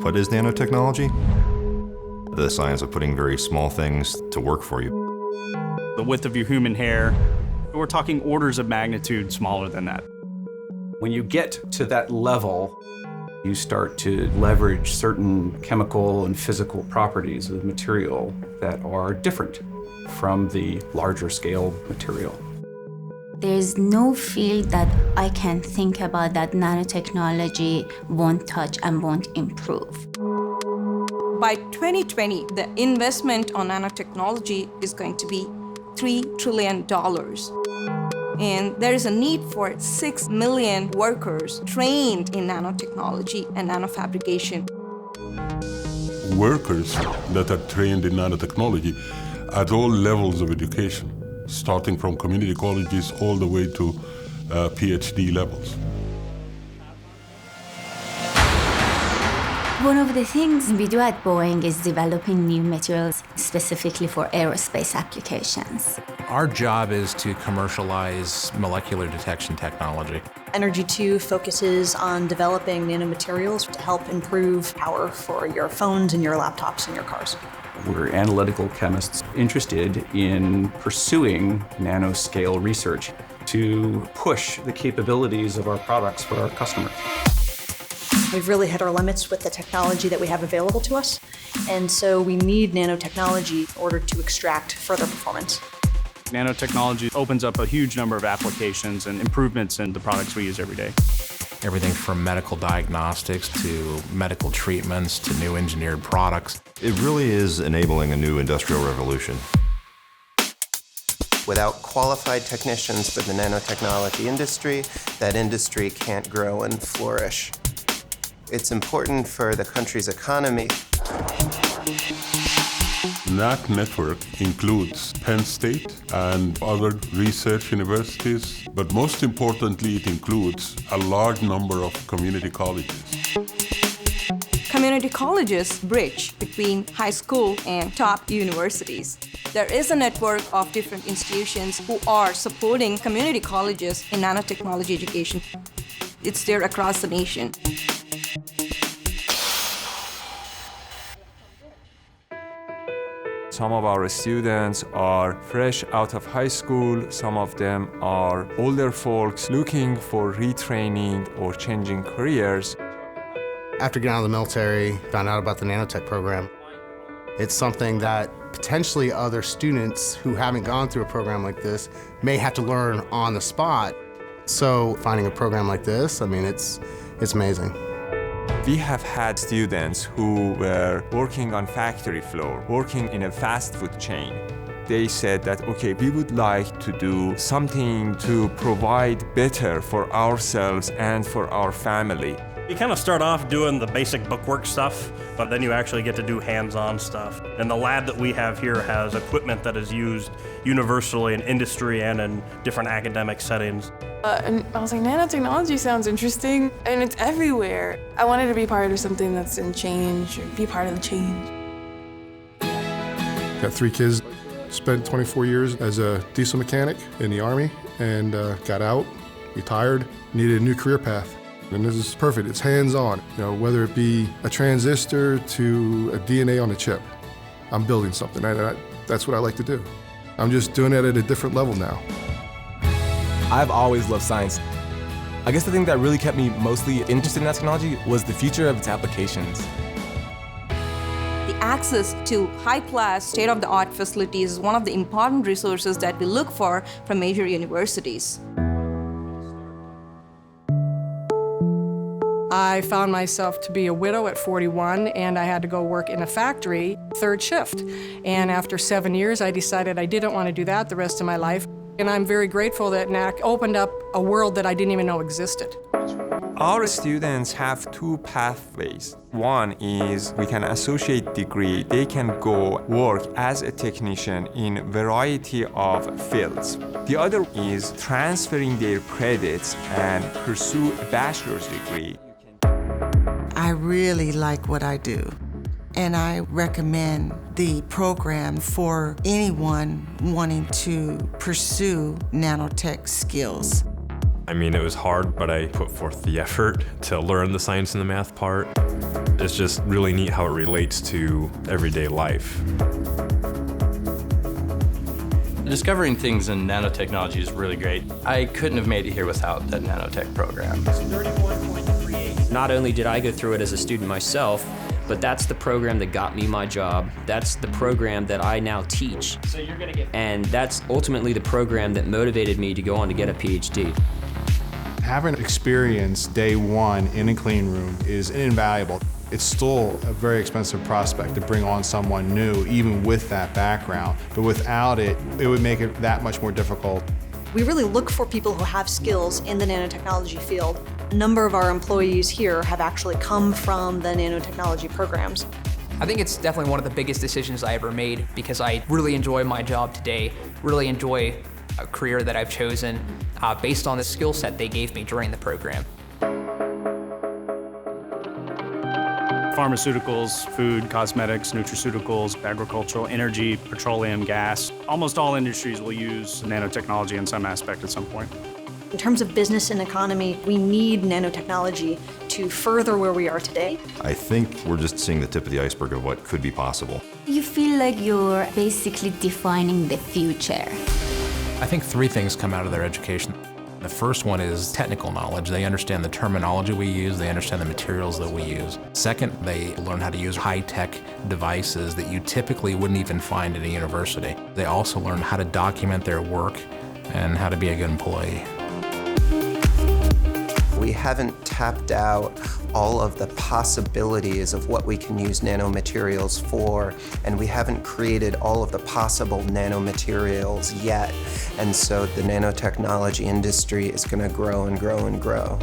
What is nanotechnology? The science of putting very small things to work for you. The width of your human hair, we're talking orders of magnitude smaller than that. When you get to that level, you start to leverage certain chemical and physical properties of material that are different from the larger scale material. There's no field that I can think about that nanotechnology won't touch and won't improve. By 2020, the investment on nanotechnology is going to be $3 trillion. And there is a need for 6 million workers trained in nanotechnology and nanofabrication. Workers that are trained in nanotechnology at all levels of education, starting from community colleges all the way to PhD levels. One of the things we do at Boeing is developing new materials specifically for aerospace applications. Our job is to commercialize molecular detection technology. Energy 2 focuses on developing nanomaterials to help improve power for your phones and your laptops and your cars. We're analytical chemists interested in pursuing nanoscale research to push the capabilities of our products for our customers. We've really hit our limits with the technology that we have available to us, and so we need nanotechnology in order to extract further performance. Nanotechnology opens up a huge number of applications and improvements in the products we use every day. Everything from medical diagnostics to medical treatments to new engineered products. It really is enabling a new industrial revolution. Without qualified technicians for the nanotechnology industry, that industry can't grow and flourish. It's important for the country's economy. That network includes Penn State and other research universities, but most importantly, it includes a large number of community colleges. Community colleges bridge between high school and top universities. There is a network of different institutions who are supporting community colleges in nanotechnology education. It's there across the nation. Some of our students are fresh out of high school. Some of them are older folks looking for retraining or changing careers. After getting out of the military, found out about the nanotech program. It's something that potentially other students who haven't gone through a program like this may have to learn on the spot. So finding a program like this, I mean, it's amazing. We have had students who were working on factory floor, working in a fast food chain. They said that, okay, we would like to do something to provide better for ourselves and for our family. You kind of start off doing the basic bookwork stuff, but then you actually get to do hands-on stuff. And the lab that we have here has equipment that is used universally in industry and in different academic settings. And I was like, nanotechnology sounds interesting, and it's everywhere. I wanted to be part of something that's in change, or be part of the change. Got 3 kids, spent 24 years as a diesel mechanic in the Army, and got out, retired, needed a new career path. And this is perfect, it's hands-on. You know, whether it be a transistor to a DNA on a chip, I'm building something, and that's what I like to do. I'm just doing it at a different level now. I've always loved science. I guess the thing that really kept me mostly interested in that technology was the future of its applications. The access to high-class, state-of-the-art facilities is one of the important resources that we look for from major universities. I found myself to be a widow at 41, and I had to go work in a factory, 3rd shift. And after 7 years, I decided I didn't want to do that the rest of my life. And I'm very grateful that NAC opened up a world that I didn't even know existed. Our students have 2 pathways. One is we can associate degree. They can go work as a technician in a variety of fields. The other is transferring their credits and pursue a bachelor's degree. I really like what I do, and I recommend the program for anyone wanting to pursue nanotech skills. I mean, it was hard, but I put forth the effort to learn the science and the math part. It's just really neat how it relates to everyday life. Discovering things in nanotechnology is really great. I couldn't have made it here without that nanotech program. Not only did I go through it as a student myself, but that's the program that got me my job. That's the program that I now teach. So you're gonna get... And that's ultimately the program that motivated me to go on to get a PhD. Having experience day one in a clean room is invaluable. It's still a very expensive prospect to bring on someone new, even with that background. But without it, it would make it that much more difficult. We really look for people who have skills in the nanotechnology field. A number of our employees here have actually come from the nanotechnology programs. I think it's definitely one of the biggest decisions I ever made because I really enjoy my job today, really enjoy a career that I've chosen based on the skill set they gave me during the program. Pharmaceuticals, food, cosmetics, nutraceuticals, agricultural, energy, petroleum, gas. Almost all industries will use nanotechnology in some aspect at some point. In terms of business and economy, we need nanotechnology to further where we are today. I think we're just seeing the tip of the iceberg of what could be possible. You feel like you're basically defining the future. I think three things come out of their education. The first one is technical knowledge. They understand the terminology we use, they understand the materials that we use. Second, they learn how to use high-tech devices that you typically wouldn't even find at a university. They also learn how to document their work and how to be a good employee. We haven't tapped out all of the possibilities of what we can use nanomaterials for, and we haven't created all of the possible nanomaterials yet. And so the nanotechnology industry is going to grow and grow and grow.